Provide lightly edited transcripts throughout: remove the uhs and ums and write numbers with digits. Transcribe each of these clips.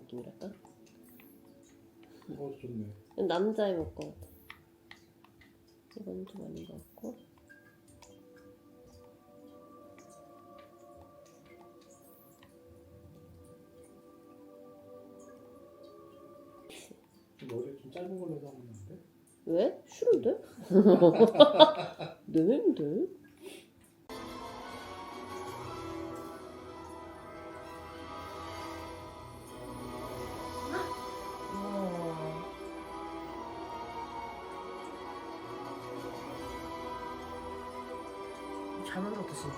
느낌이랄까? 좋네. 남자의 옷 같아. 이건 좀 아닌 것 같고. 머리 좀 짧은 걸로 해서 하면 안 돼? 왜? 싫은데? 내는데? 잘 만들었다 진짜.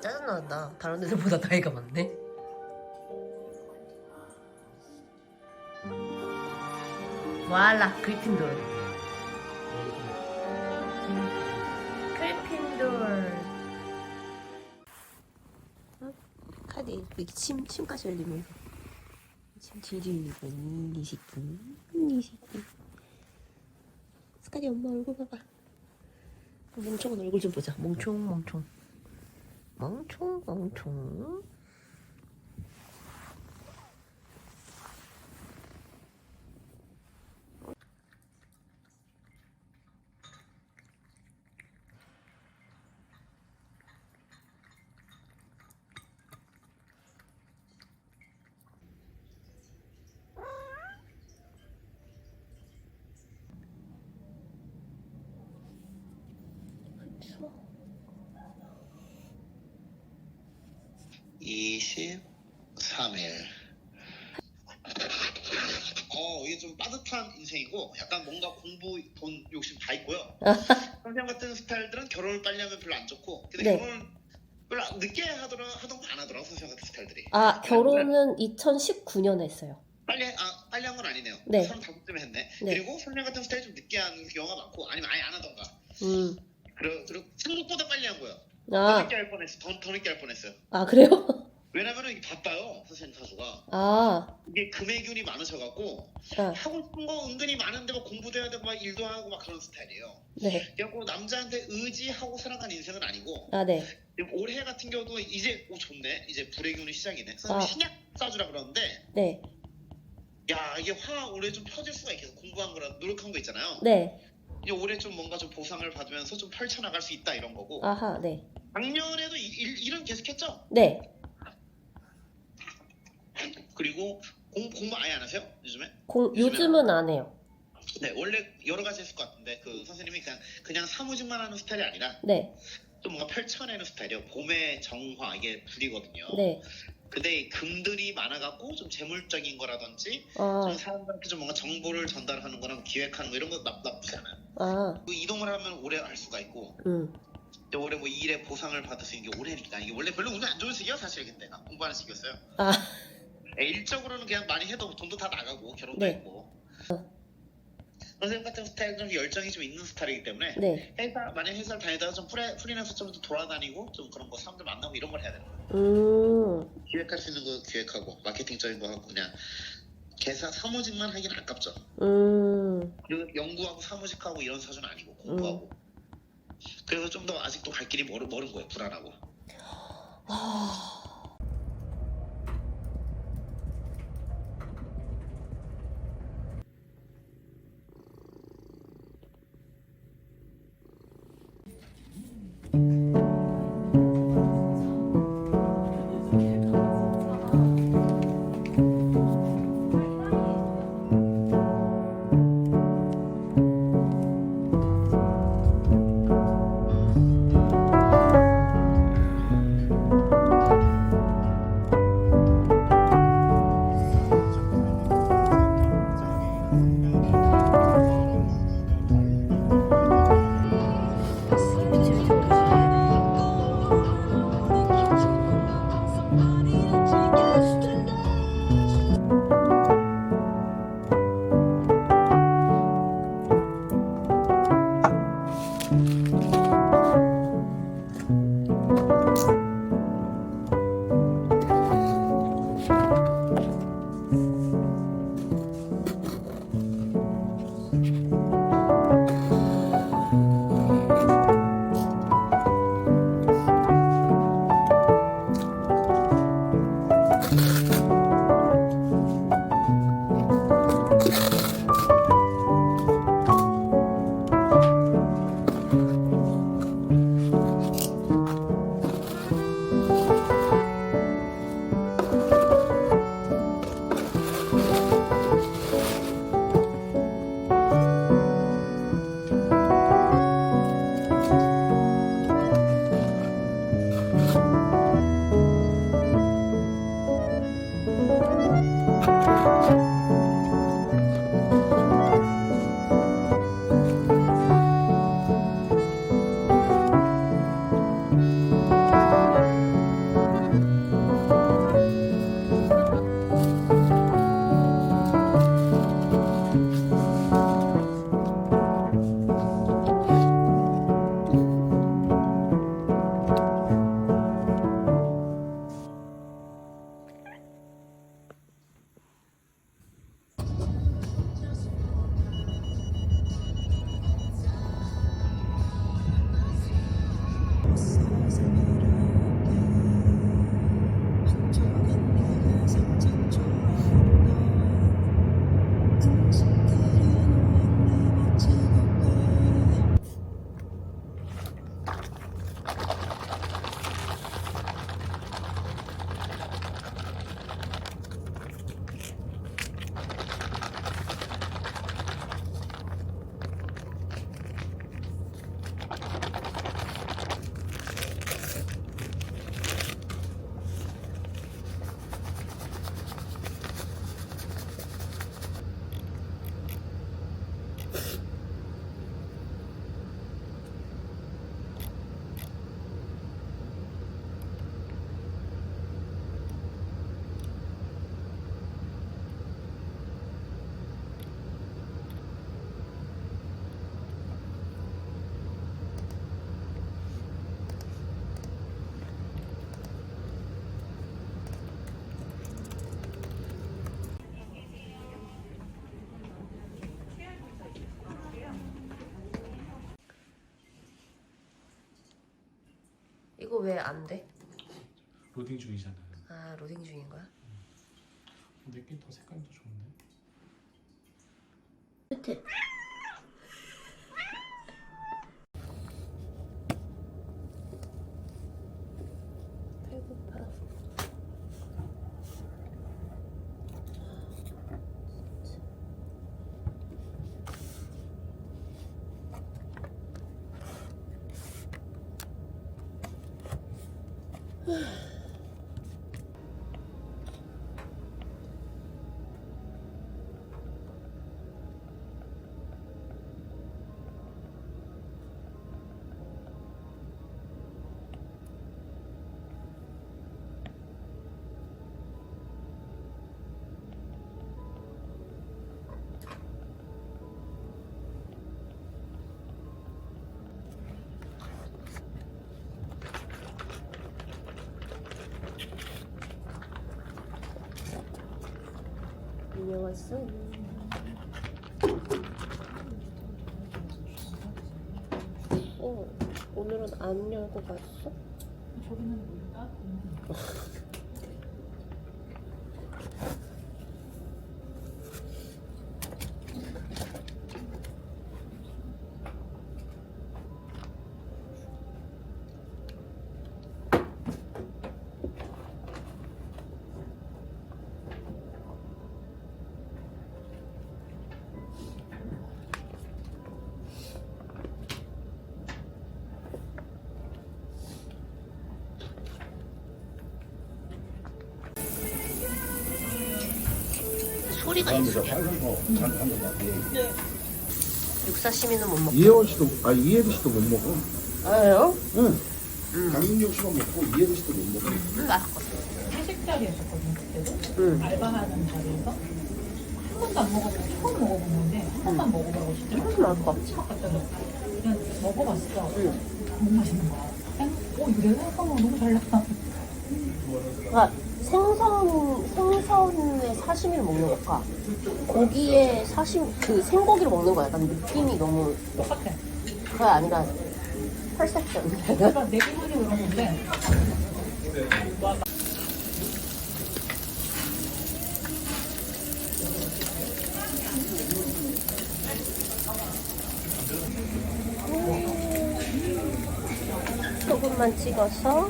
짜증난다. 다른 애들보다 나이가 많네. 와라 그리핀돌. 그리핀돌. 카드 이렇게 침까지 흘리면서 침 질질 흘리고 이 새끼 스카디 엄마 얼굴 봐봐. 멍청한 얼굴 좀 보자. 멍청. 추워. 23일. 이게 좀 빠듯한 인생이고 약간 뭔가 공부, 돈 욕심 다 있고요. 선생 같은 스타일들은 결혼을 빨리 하면 별로 안 좋고, 근데 네. 결혼을 별로 늦게 하더라도 안 하더라고 선생 같은 스타일들이. 아, 결혼은 2019년에 했어요. 빨리 한 건 아니네요. 네. 35쯤에 했네. 네. 그리고 선생 같은 스타일 좀 늦게 하는 경우가 많고, 아니면 아예 안 하던가. 그리고 생각보다 빨리 한 거예요. 더 아, 늦게 할 뻔했어. 더 늦게 할 뻔했어요. 아 그래요? 왜냐면은 이게 바빠요 선생님 사수가. 아, 이게 금액균이 많으셔갖고 하고 싶은 거 은근히 많은데 막 공부도 해야 되고 막 일도 하고 막 그런 스타일이에요. 네. 그래갖고 남자한테 의지하고 살아가는 인생은 아니고, 아, 네. 올해 같은 경우도 이제 좋네. 이제 불행운이 시작이네. 선생님 신약 싸주라 그러는데, 네. 야 이게 화 올해 좀 펴질 수가 있겠어. 공부한 거라 노력한 거 있잖아요. 네. 이제 올해 좀 뭔가 좀 보상을 받으면서 좀 펼쳐나갈 수 있다 이런 거고. 아하, 네. 작년에도 일은 계속했죠. 네. 그리고 공부 아예 안 하세요? 요즘에? 요즘은 안 해요. 네, 원래 여러 가지 했을 것 같은데 그 선생님이 그냥 사무직만 하는 스타일이 아니라 네. 좀 뭔가 펼쳐내는 스타일이에요. 봄의 정화 이게 불이거든요. 네. 근데 금들이 많아갖고 좀 재물적인 거라든지 아, 좀 사람들한테 좀 뭔가 정보를 전달하는 거랑 기획하는 거 이런 거 나쁘지 않아요. 아, 그 이동을 하면 오래 할 수가 있고, 근데 올해 뭐 일에 보상을 받을 수 있는 게 올해니까. 이게 원래 별로 운이 안 좋은 시기야 사실. 근데 공부하는 시기였어요. 아, 일적으로는 그냥 많이 해도 돈도 다 나가고 결혼도 네. 했고. 선생님 같은 스타일은 좀 열정이 좀 있는 스타일이기 때문에 네. 만약 회사를 다니다가 좀 프리랜서 좀 돌아다니고 좀 그런 거 사람들 만나고 이런 걸 해야 되는 거예요. 기획할 수 있는 거 기획하고 마케팅적인 거 하고 그냥 개사 사무직만 하기는 아깝죠. 그리고 연구하고 사무직하고 이런 사주는 아니고 공부하고. 그래서 좀 더 아직도 갈 길이 멀은 거예요. 불안하고. 이거 왜 안 돼? 로딩 중이잖아요. 아, 로딩 중인 거야? 내게 더 색깔이 더 좋은데. 끝에. 배고파. 안녕하세요. 오늘은 안 열고 갔어? 저기는 뭘까? 소리가 있어. 육사시미는 못 먹고. 이혜원 씨도 이혜리 씨도 못 먹어. 아요? 응. 강민경 씨만 먹고 이혜리 씨도 못 먹어. 맛있겠어. 회식 자리였었거든요 그때도. 응. 알바하는 자리에서 한 번도 안 먹어보고 처음 먹어보는데 한 번도 안 먹어보고 진짜 맛있을 것 같아. 치맛 같다. 그냥 먹어봤어. 너무 맛있는 거야. 이거 내가 생각한 거 너무 달라. 그러니까 생선의 사시미를 먹는 것과 고기의 그 생고기를 먹는 거야. 약간 느낌이 너무 똑같아. 그게 아니라 퍼셉션. 그러니까 내 기분이 그러는데 소금만 찍어서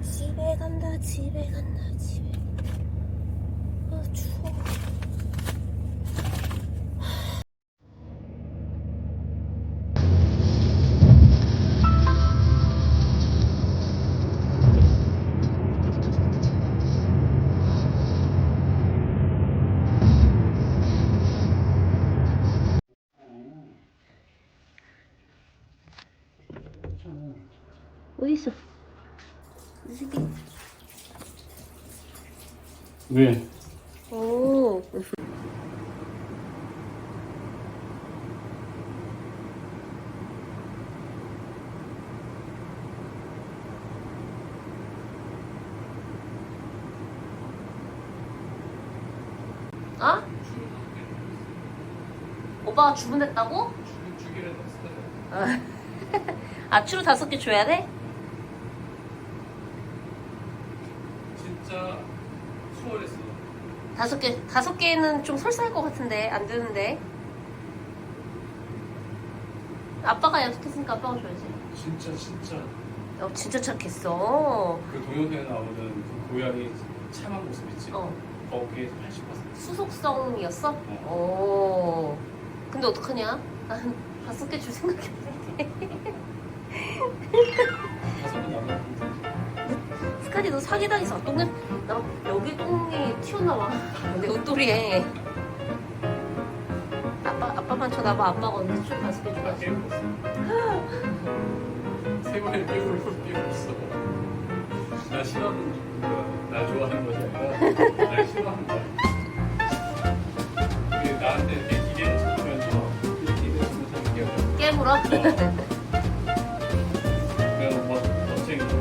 집에 간다 집에 간다 집에. 아 추워. 어디 있어? 이 새끼. 왜? 오. 어? 오빠가 주문했다고? 아, 추루 5개 줘야 돼? 진짜 수월했어. 5개, 5개는 좀 설사할 것 같은데, 안 되는데. 아빠가 약속했으니까 아빠가 줘야지. 진짜 진짜 착했어. 그 동영상에 나오는 그 고양이 참한 모습 있지? 어. 거기에 80%. 수속성이었어? 오. 근데 어떡하냐? 난 5개 줄 생각이 없는데. 5번 나가는데. 스카디 너 사기당했어. 똥냄, 나 여기 똥이 튀어나와. 내 옷도리에. 아빠만 쳐다봐. 아빠가 언제 술 5개 나 줘가지고. 깨우었어. 3번에 깨우었어. 나 싫어하는 거야. 나 좋아하는 것이 아니라 날 싫어하는 거야. 이게 나한테 이렇게 기대를 찾으면서 기대를 찾으면서 이렇게 깨물어? 그냥 뭐 멋쟁이로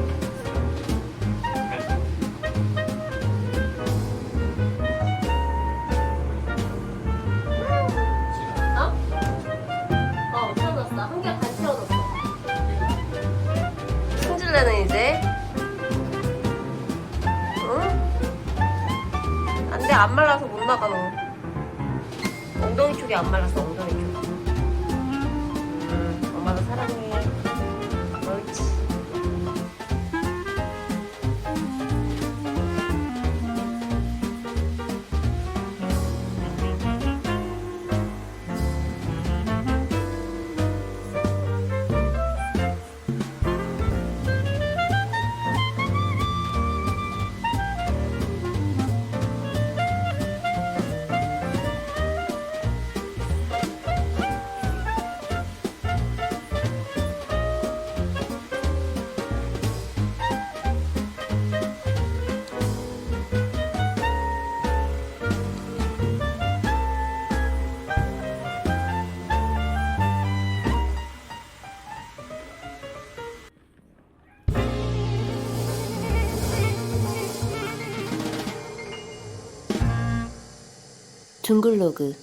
어? 채워놨어. 한 개 반 채워놨어. 승질내는 이제. 응? 안 돼, 안 말라서 못 나가, 너. 엉덩이 쪽이 안 말랐어, 엉덩이 쪽. 엄마도 사랑해. 옳지. 둥글로그